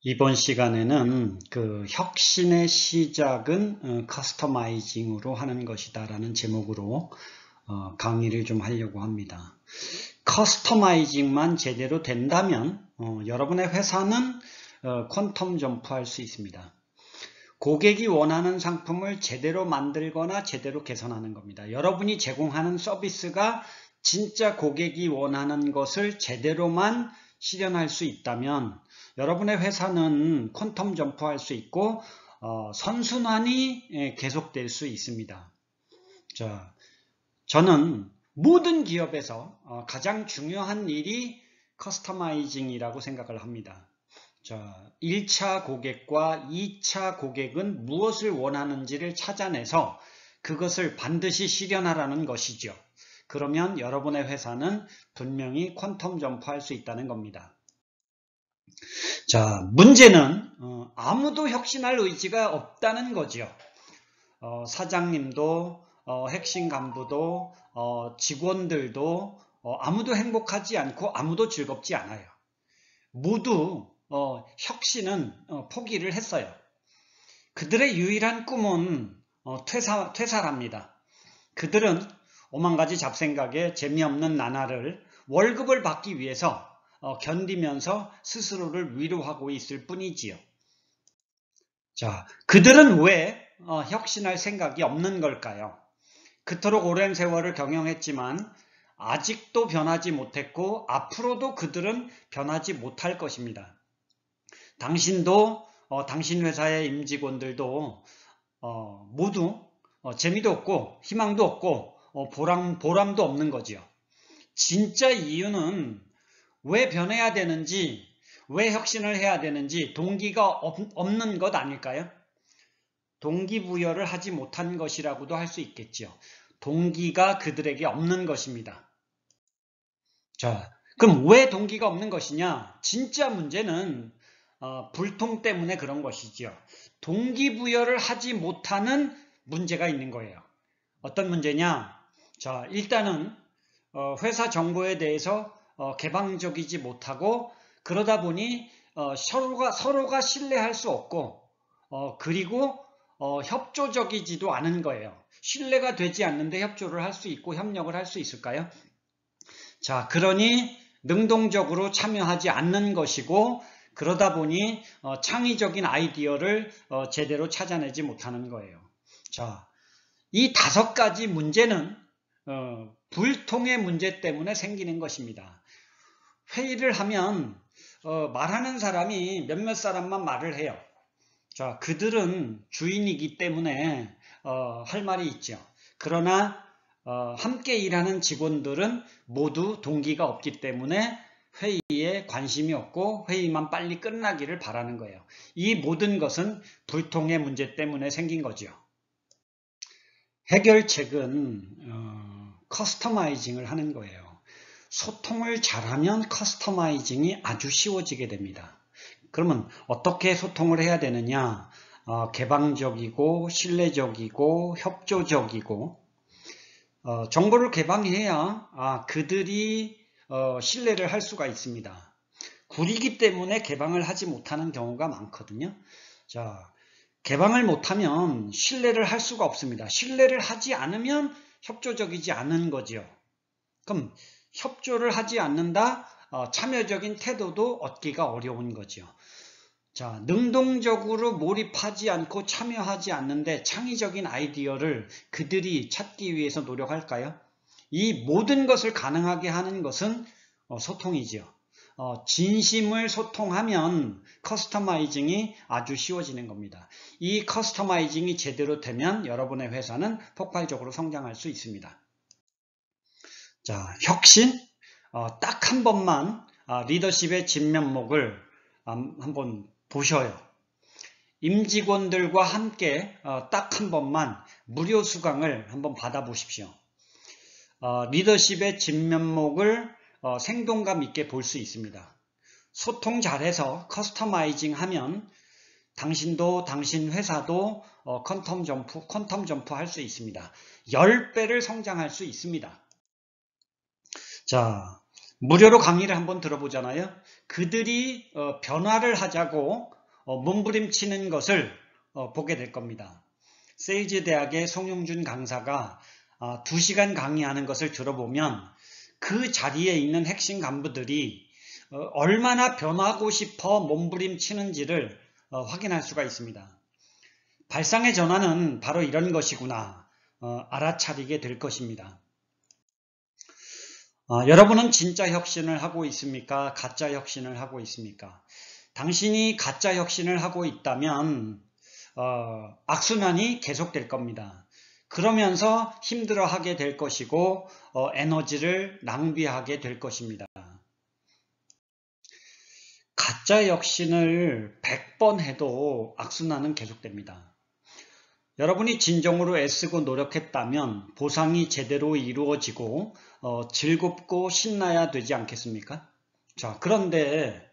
이번 시간에는 그 혁신의 시작은 커스터마이징으로 하는 것이다 라는 제목으로 강의를 좀 하려고 합니다. 커스터마이징만 제대로 된다면 여러분의 회사는 퀀텀 점프할 수 있습니다. 고객이 원하는 상품을 제대로 만들거나 제대로 개선하는 겁니다. 여러분이 제공하는 서비스가 진짜 고객이 원하는 것을 제대로만 실현할 수 있다면 여러분의 회사는 퀀텀 점프할 수 있고 선순환이 계속될 수 있습니다. 자, 저는 모든 기업에서 가장 중요한 일이 커스터마이징이라고 생각을 합니다. 자, 1차 고객과 2차 고객은 무엇을 원하는지를 찾아내서 그것을 반드시 실현하라는 것이죠. 그러면 여러분의 회사는 분명히 퀀텀 점프할 수 있다는 겁니다. 자, 문제는 아무도 혁신할 의지가 없다는 거죠. 사장님도 핵심 간부도 직원들도 아무도 행복하지 않고 아무도 즐겁지 않아요. 모두 혁신은 포기를 했어요. 그들의 유일한 꿈은 퇴사랍니다. 그들은 오만가지 잡생각에 재미없는 나날을 월급을 받기 위해서 견디면서 스스로를 위로하고 있을 뿐이지요. 자, 그들은 왜 혁신할 생각이 없는 걸까요? 그토록 오랜 세월을 경영했지만 아직도 변하지 못했고 앞으로도 그들은 변하지 못할 것입니다. 당신도 당신 회사의 임직원들도 모두 재미도 없고 희망도 없고 보람도 없는 거지요. 진짜 이유는 왜 변해야 되는지, 왜 혁신을 해야 되는지 동기가 없는 것 아닐까요? 동기부여를 하지 못한 것이라고도 할 수 있겠죠. 동기가 그들에게 없는 것입니다. 자, 그럼 왜 동기가 없는 것이냐? 진짜 문제는 불통 때문에 그런 것이죠. 동기부여를 하지 못하는 문제가 있는 거예요. 어떤 문제냐? 자, 일단은 회사 정보에 대해서 개방적이지 못하고 그러다 보니 서로가 신뢰할 수 없고 그리고 협조적이지도 않은 거예요. 신뢰가 되지 않는데 협조를 할 수 있고 협력을 할 수 있을까요? 자, 그러니 능동적으로 참여하지 않는 것이고 그러다 보니 창의적인 아이디어를 제대로 찾아내지 못하는 거예요. 자, 이 5가지 문제는 불통의 문제 때문에 생기는 것입니다. 회의를 하면 말하는 사람이 몇몇 사람만 말을 해요. 자, 그들은 주인이기 때문에 할 말이 있죠. 그러나 함께 일하는 직원들은 모두 동기가 없기 때문에 회의에 관심이 없고 회의만 빨리 끝나기를 바라는 거예요. 이 모든 것은 불통의 문제 때문에 생긴 거죠. 해결책은 커스터마이징을 하는 거예요. 소통을 잘하면 커스터마이징이 아주 쉬워지게 됩니다. 그러면 어떻게 소통을 해야 되느냐? 개방적이고 신뢰적이고 협조적이고 정보를 개방해야 그들이 신뢰를 할 수가 있습니다. 구리기 때문에 개방을 하지 못하는 경우가 많거든요. 자, 개방을 못하면 신뢰를 할 수가 없습니다. 신뢰를 하지 않으면 협조적이지 않은 거지요. 그럼 협조를 하지 않는다, 참여적인 태도도 얻기가 어려운 거죠. 자, 능동적으로 몰입하지 않고 참여하지 않는데 창의적인 아이디어를 그들이 찾기 위해서 노력할까요? 이 모든 것을 가능하게 하는 것은 소통이지요. 진심을 소통하면 커스터마이징이 아주 쉬워지는 겁니다. 이 커스터마이징이 제대로 되면 여러분의 회사는 폭발적으로 성장할 수 있습니다. 자, 혁신? 딱 한 번만 리더십의 진면목을 한번 보셔요. 임직원들과 함께 딱 한 번만 무료 수강을 한번 받아보십시오. 리더십의 진면목을 생동감 있게 볼 수 있습니다. 소통 잘해서 커스터마이징 하면 당신도 당신 회사도 퀀텀 점프 할 수 있습니다. 10배를 성장할 수 있습니다. 자, 무료로 강의를 한번 들어보잖아요. 그들이 변화를 하자고 몸부림치는 것을 보게 될 겁니다. 세이지 대학의 송용준 강사가 2시간 강의하는 것을 들어보면 그 자리에 있는 핵심 간부들이 얼마나 변하고 싶어 몸부림치는지를 확인할 수가 있습니다. 발상의 전환은 바로 이런 것이구나 알아차리게 될 것입니다. 여러분은 진짜 혁신을 하고 있습니까? 가짜 혁신을 하고 있습니까? 당신이 가짜 혁신을 하고 있다면 악순환이 계속될 겁니다. 그러면서 힘들어하게 될 것이고 에너지를 낭비하게 될 것입니다. 가짜 혁신을 100번 해도 악순환은 계속됩니다. 여러분이 진정으로 애쓰고 노력했다면 보상이 제대로 이루어지고 즐겁고 신나야 되지 않겠습니까? 자, 그런데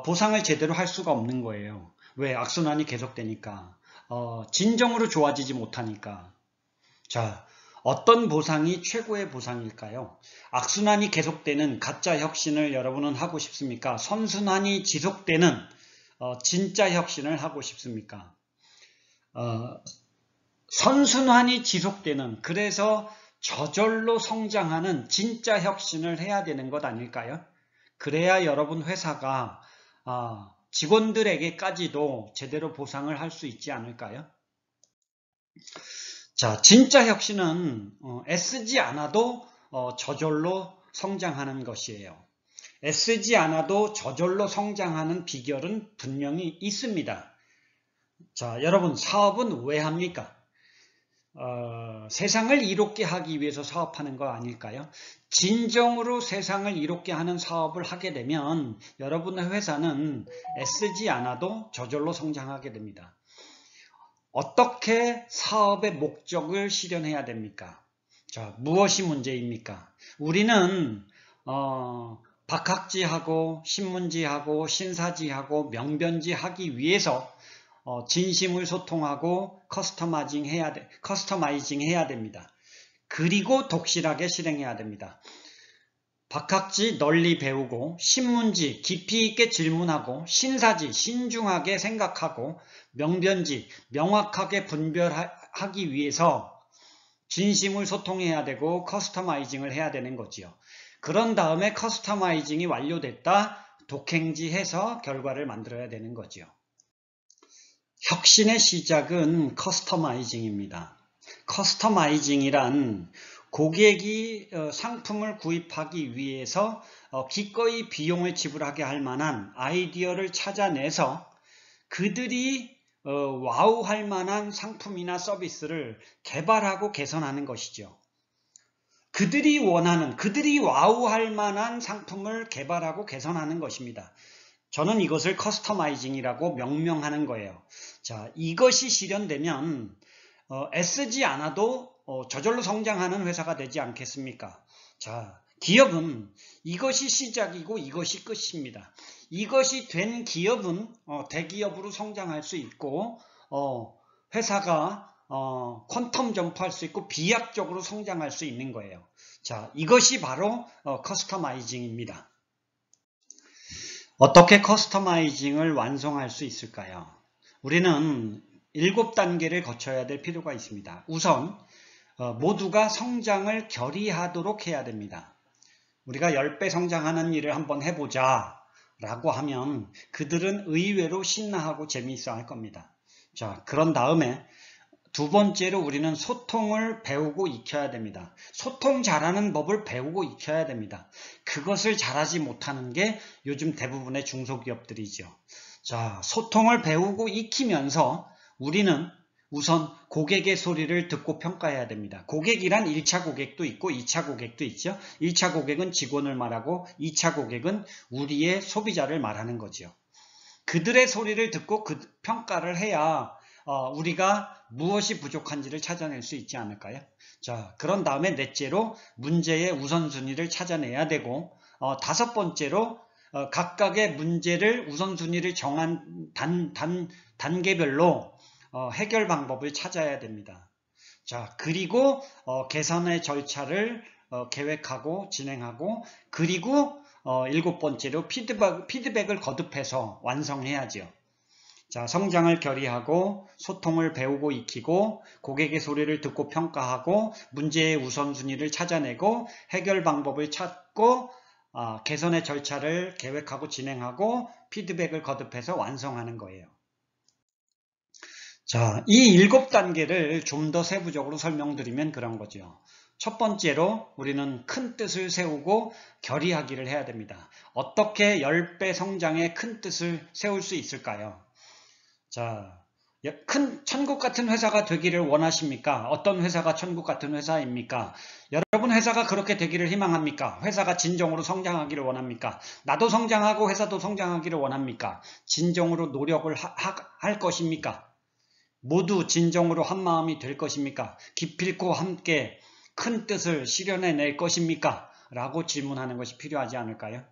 보상을 제대로 할 수가 없는 거예요. 왜? 악순환이 계속되니까. 진정으로 좋아지지 못하니까. 자, 어떤 보상이 최고의 보상일까요? 악순환이 계속되는 가짜 혁신을 여러분은 하고 싶습니까? 선순환이 지속되는 진짜 혁신을 하고 싶습니까? 선순환이 지속되는, 그래서 저절로 성장하는 진짜 혁신을 해야 되는 것 아닐까요? 그래야 여러분 회사가 직원들에게까지도 제대로 보상을 할 수 있지 않을까요? 자, 진짜 혁신은 애쓰지 않아도 저절로 성장하는 것이에요. 애쓰지 않아도 저절로 성장하는 비결은 분명히 있습니다. 자, 여러분 사업은 왜 합니까? 세상을 이롭게 하기 위해서 사업하는 거 아닐까요? 진정으로 세상을 이롭게 하는 사업을 하게 되면 여러분의 회사는 애쓰지 않아도 저절로 성장하게 됩니다. 어떻게 사업의 목적을 실현해야 됩니까? 자, 무엇이 문제입니까? 우리는 박학지하고 신문지하고 신사지하고 명변지하기 위해서 진심을 소통하고 커스터마이징 해야 됩니다. 그리고 독실하게 실행해야 됩니다. 박학지 널리 배우고, 신문지 깊이 있게 질문하고, 신사지 신중하게 생각하고, 명변지 명확하게 분별하기 위해서 진심을 소통해야 되고 커스터마이징을 해야 되는 거지요. 그런 다음에 커스터마이징이 완료됐다, 독행지해서 결과를 만들어야 되는 거지요. 혁신의 시작은 커스터마이징입니다. 커스터마이징이란 고객이 상품을 구입하기 위해서 기꺼이 비용을 지불하게 할 만한 아이디어를 찾아내서 그들이 와우할 만한 상품이나 서비스를 개발하고 개선하는 것이죠. 그들이 원하는, 그들이 와우할 만한 상품을 개발하고 개선하는 것입니다. 저는 이것을 커스터마이징이라고 명명하는 거예요. 자, 이것이 실현되면 애쓰지 않아도 저절로 성장하는 회사가 되지 않겠습니까? 자, 기업은 이것이 시작이고 이것이 끝입니다. 이것이 된 기업은 대기업으로 성장할 수 있고 회사가 퀀텀 점프할 수 있고 비약적으로 성장할 수 있는 거예요. 자, 이것이 바로 커스터마이징입니다. 어떻게 커스터마이징을 완성할 수 있을까요? 우리는 7단계를 거쳐야 될 필요가 있습니다. 우선 모두가 성장을 결의하도록 해야 됩니다. 우리가 10배 성장하는 일을 한번 해보자 라고 하면 그들은 의외로 신나하고 재미있어 할 겁니다. 자, 그런 다음에 두 번째로 우리는 소통을 배우고 익혀야 됩니다. 소통 잘하는 법을 배우고 익혀야 됩니다. 그것을 잘하지 못하는 게 요즘 대부분의 중소기업들이죠. 자, 소통을 배우고 익히면서 우리는 우선 고객의 소리를 듣고 평가해야 됩니다. 고객이란 1차 고객도 있고 2차 고객도 있죠. 1차 고객은 직원을 말하고 2차 고객은 우리의 소비자를 말하는 거죠. 그들의 소리를 듣고 평가를 해야 우리가 무엇이 부족한지를 찾아낼 수 있지 않을까요? 자, 그런 다음에 넷째로 문제의 우선순위를 찾아내야 되고, 다섯 번째로 각각의 문제를 우선순위를 정한 단계별로 해결 방법을 찾아야 됩니다. 자, 그리고 개선의 절차를 계획하고 진행하고, 그리고 일곱 번째로 피드백을 거듭해서 완성해야죠. 자, 성장을 결의하고 소통을 배우고 익히고 고객의 소리를 듣고 평가하고 문제의 우선순위를 찾아내고 해결 방법을 찾고 개선의 절차를 계획하고 진행하고 피드백을 거듭해서 완성하는 거예요. 자, 이 7단계를 좀 더 세부적으로 설명드리면 그런 거죠. 첫 번째로 우리는 큰 뜻을 세우고 결의하기를 해야 됩니다. 어떻게 10배 성장의 큰 뜻을 세울 수 있을까요? 자, 큰 천국 같은 회사가 되기를 원하십니까? 어떤 회사가 천국 같은 회사입니까? 여러분 회사가 그렇게 되기를 희망합니까? 회사가 진정으로 성장하기를 원합니까? 나도 성장하고 회사도 성장하기를 원합니까? 진정으로 노력을 할 것입니까? 모두 진정으로 한마음이 될 것입니까? 기필코 함께 큰 뜻을 실현해낼 것입니까? 라고 질문하는 것이 필요하지 않을까요?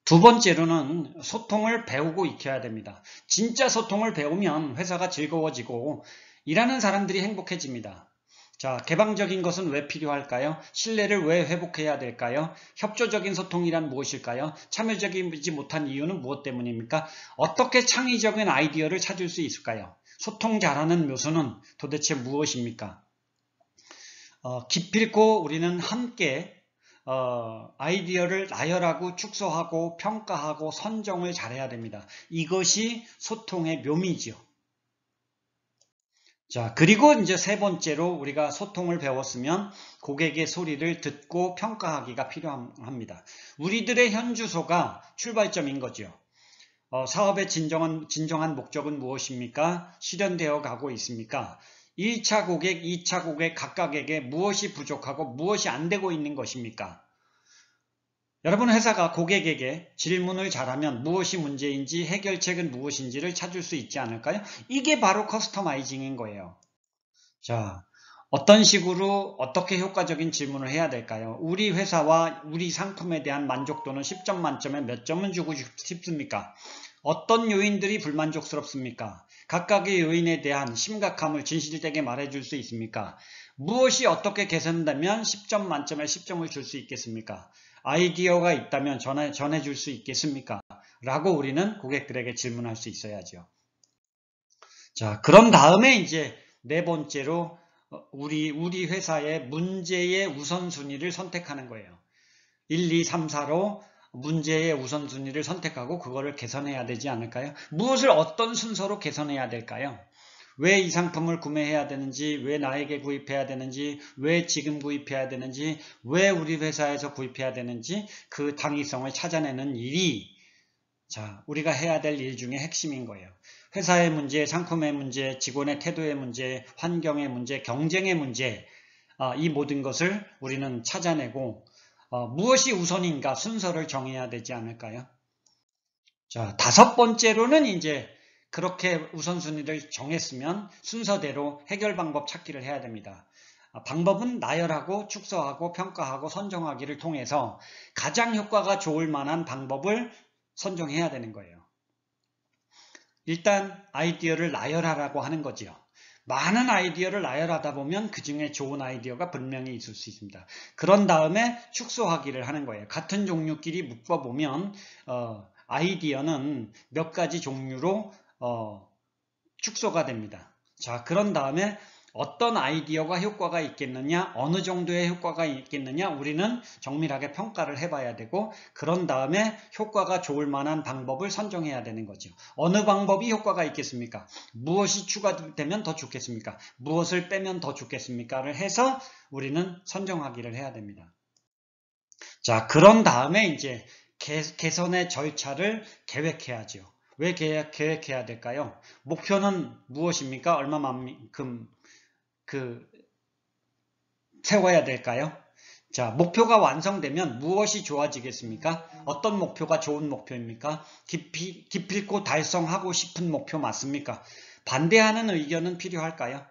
두 번째로는 소통을 배우고 익혀야 됩니다. 진짜 소통을 배우면 회사가 즐거워지고 일하는 사람들이 행복해집니다. 자, 개방적인 것은 왜 필요할까요? 신뢰를 왜 회복해야 될까요? 협조적인 소통이란 무엇일까요? 참여적이지 못한 이유는 무엇 때문입니까? 어떻게 창의적인 아이디어를 찾을 수 있을까요? 소통 잘하는 묘수는 도대체 무엇입니까? 기필코 우리는 함께 아이디어를 나열하고 축소하고 평가하고 선정을 잘해야 됩니다. 이것이 소통의 묘미지요. 자, 그리고 이제 세 번째로 우리가 소통을 배웠으면 고객의 소리를 듣고 평가하기가 필요합니다. 우리들의 현주소가 출발점인 거죠. 사업의 진정한 목적은 무엇입니까? 실현되어 가고 있습니까? 1차 고객, 2차 고객 각각에게 무엇이 부족하고 무엇이 안 되고 있는 것입니까? 여러분 회사가 고객에게 질문을 잘하면 무엇이 문제인지 해결책은 무엇인지를 찾을 수 있지 않을까요? 이게 바로 커스터마이징인 거예요. 자, 어떤 식으로 어떻게 효과적인 질문을 해야 될까요? 우리 회사와 우리 상품에 대한 만족도는 10점 만점에 몇 점은 주고 싶습니까? 어떤 요인들이 불만족스럽습니까? 각각의 요인에 대한 심각함을 진실되게 말해줄 수 있습니까? 무엇이 어떻게 개선되면 10점 만점에 10점을 줄 수 있겠습니까? 아이디어가 있다면 전해줄 수 있겠습니까? 라고 우리는 고객들에게 질문할 수 있어야죠. 자, 그런 다음에 이제 네 번째로 우리 회사의 문제의 우선순위를 선택하는 거예요. 1, 2, 3, 4로 문제의 우선순위를 선택하고 그거를 개선해야 되지 않을까요? 무엇을 어떤 순서로 개선해야 될까요? 왜 이 상품을 구매해야 되는지, 왜 나에게 구입해야 되는지, 왜 지금 구입해야 되는지, 왜 우리 회사에서 구입해야 되는지 그 당위성을 찾아내는 일이 자, 우리가 해야 될 일 중에 핵심인 거예요. 회사의 문제, 상품의 문제, 직원의 태도의 문제, 환경의 문제, 경쟁의 문제 이 모든 것을 우리는 찾아내고 무엇이 우선인가 순서를 정해야 되지 않을까요? 자, 다섯 번째로는 이제 그렇게 우선순위를 정했으면 순서대로 해결 방법 찾기를 해야 됩니다. 방법은 나열하고 축소하고 평가하고 선정하기를 통해서 가장 효과가 좋을 만한 방법을 선정해야 되는 거예요. 일단 아이디어를 나열하라고 하는 거지요. 많은 아이디어를 나열하다 보면 그 중에 좋은 아이디어가 분명히 있을 수 있습니다. 그런 다음에 축소하기를 하는 거예요. 같은 종류끼리 묶어보면 아이디어는 몇 가지 종류로 축소가 됩니다. 자, 그런 다음에 어떤 아이디어가 효과가 있겠느냐, 어느 정도의 효과가 있겠느냐 우리는 정밀하게 평가를 해봐야 되고 그런 다음에 효과가 좋을 만한 방법을 선정해야 되는 거죠. 어느 방법이 효과가 있겠습니까? 무엇이 추가되면 더 좋겠습니까? 무엇을 빼면 더 좋겠습니까?를 해서 우리는 선정하기를 해야 됩니다. 자, 그런 다음에 이제 개선의 절차를 계획해야죠. 왜 계획해야 될까요? 목표는 무엇입니까? 얼마만큼 세워야 될까요? 자, 목표가 완성되면 무엇이 좋아지겠습니까? 어떤 목표가 좋은 목표입니까? 기필코 달성하고 싶은 목표 맞습니까? 반대하는 의견은 필요할까요?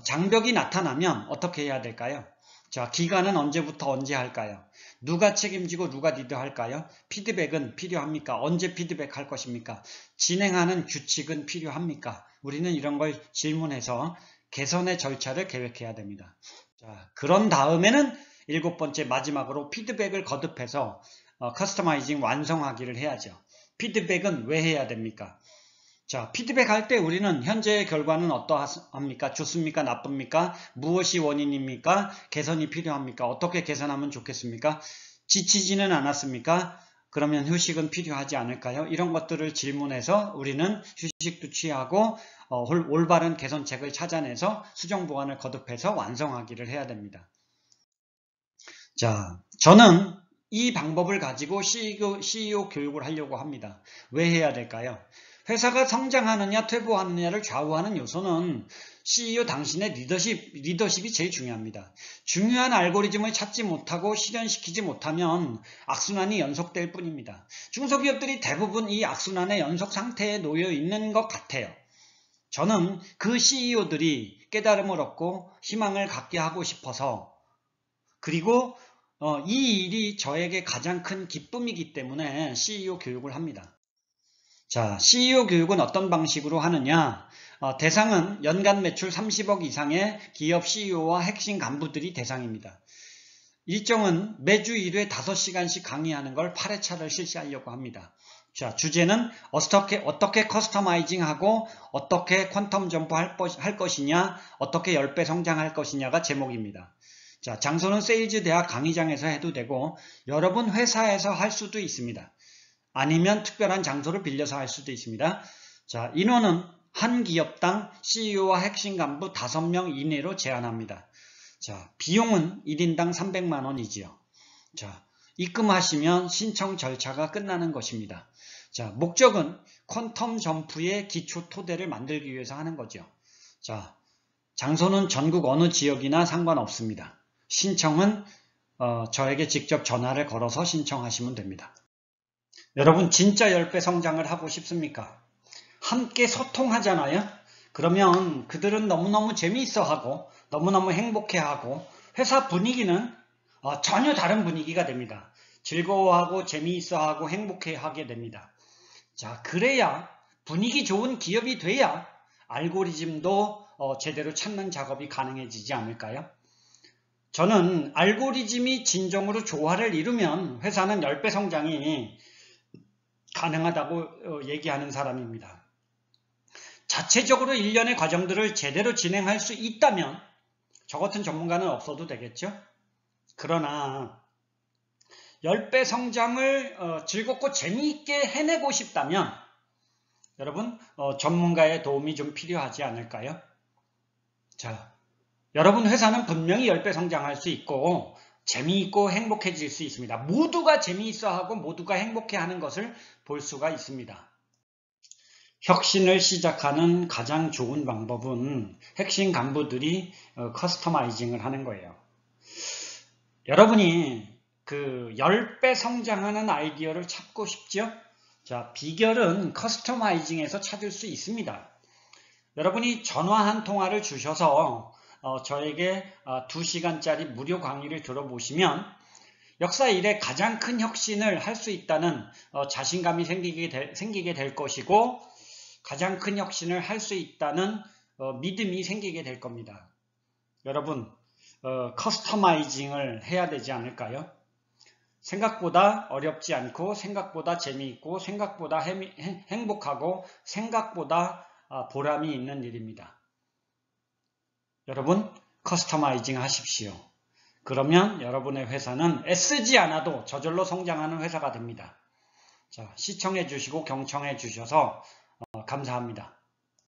장벽이 나타나면 어떻게 해야 될까요? 자, 기간은 언제부터 언제 할까요? 누가 책임지고 누가 리드할까요? 피드백은 필요합니까? 언제 피드백할 것입니까? 진행하는 규칙은 필요합니까? 우리는 이런 걸 질문해서 개선의 절차를 계획해야 됩니다. 자, 그런 다음에는 일곱 번째 마지막으로 피드백을 거듭해서 커스터마이징 완성하기를 해야죠. 피드백은 왜 해야 됩니까? 자, 피드백 할 때 우리는 현재의 결과는 어떠합니까? 좋습니까? 나쁩니까? 무엇이 원인입니까? 개선이 필요합니까? 어떻게 개선하면 좋겠습니까? 지치지는 않았습니까? 그러면 휴식은 필요하지 않을까요? 이런 것들을 질문해서 우리는 휴식도 취하고 올바른 개선책을 찾아내서 수정 보완을 거듭해서 완성하기를 해야 됩니다. 자, 저는 이 방법을 가지고 CEO 교육을 하려고 합니다. 왜 해야 될까요? 회사가 성장하느냐 퇴보하느냐를 좌우하는 요소는 CEO 당신의 리더십이 제일 중요합니다. 중요한 알고리즘을 찾지 못하고 실현시키지 못하면 악순환이 연속될 뿐입니다. 중소기업들이 대부분 이 악순환의 연속 상태에 놓여 있는 것 같아요. 저는 그 CEO들이 깨달음을 얻고 희망을 갖게 하고 싶어서, 그리고 이 일이 저에게 가장 큰 기쁨이기 때문에 CEO 교육을 합니다. 자, CEO 교육은 어떤 방식으로 하느냐? 대상은 연간 매출 30억 이상의 기업 CEO와 핵심 간부들이 대상입니다. 일정은 매주 1회 5시간씩 강의하는 걸 8회차를 실시하려고 합니다. 자, 주제는 어떻게 커스터마이징하고 어떻게 퀀텀 점프할 것이냐, 어떻게 10배 성장할 것이냐가 제목입니다. 자, 장소는 세일즈 대학 강의장에서 해도 되고 여러분 회사에서 할 수도 있습니다. 아니면 특별한 장소를 빌려서 할 수도 있습니다. 자, 인원은 한 기업당 CEO와 핵심 간부 5명 이내로 제한합니다. 자, 비용은 1인당 300만 원이지요. 자, 입금하시면 신청 절차가 끝나는 것입니다. 자, 목적은 퀀텀 점프의 기초 토대를 만들기 위해서 하는 거죠. 자, 장소는 전국 어느 지역이나 상관없습니다. 신청은 저에게 직접 전화를 걸어서 신청하시면 됩니다. 여러분 진짜 10배 성장을 하고 싶습니까? 함께 소통하잖아요? 그러면 그들은 너무너무 재미있어하고 너무너무 행복해하고 회사 분위기는 전혀 다른 분위기가 됩니다. 즐거워하고 재미있어하고 행복해하게 됩니다. 자, 그래야 분위기 좋은 기업이 돼야 알고리즘도 제대로 찾는 작업이 가능해지지 않을까요? 저는 알고리즘이 진정으로 조화를 이루면 회사는 10배 성장이 가능하다고 얘기하는 사람입니다. 자체적으로 일련의 과정들을 제대로 진행할 수 있다면 저 같은 전문가는 없어도 되겠죠? 그러나 10배 성장을 즐겁고 재미있게 해내고 싶다면 여러분 전문가의 도움이 좀 필요하지 않을까요? 자, 여러분 회사는 분명히 10배 성장할 수 있고 재미있고 행복해질 수 있습니다. 모두가 재미있어하고 모두가 행복해하는 것을 볼 수가 있습니다. 혁신을 시작하는 가장 좋은 방법은 핵심 간부들이 커스터마이징을 하는 거예요. 여러분이 그 10배 성장하는 아이디어를 찾고 싶죠? 자, 비결은 커스터마이징에서 찾을 수 있습니다. 여러분이 전화 한 통화를 주셔서 저에게 2시간짜리 무료 강의를 들어보시면 역사 이래 가장 큰 혁신을 할 수 있다는 자신감이 생기게 될 것이고 가장 큰 혁신을 할 수 있다는 믿음이 생기게 될 겁니다. 여러분 커스터마이징을 해야 되지 않을까요? 생각보다 어렵지 않고 생각보다 재미있고 생각보다 행복하고 생각보다 보람이 있는 일입니다. 여러분 커스터마이징 하십시오. 그러면 여러분의 회사는 애쓰지 않아도 저절로 성장하는 회사가 됩니다. 자, 시청해 주시고 경청해 주셔서 감사합니다.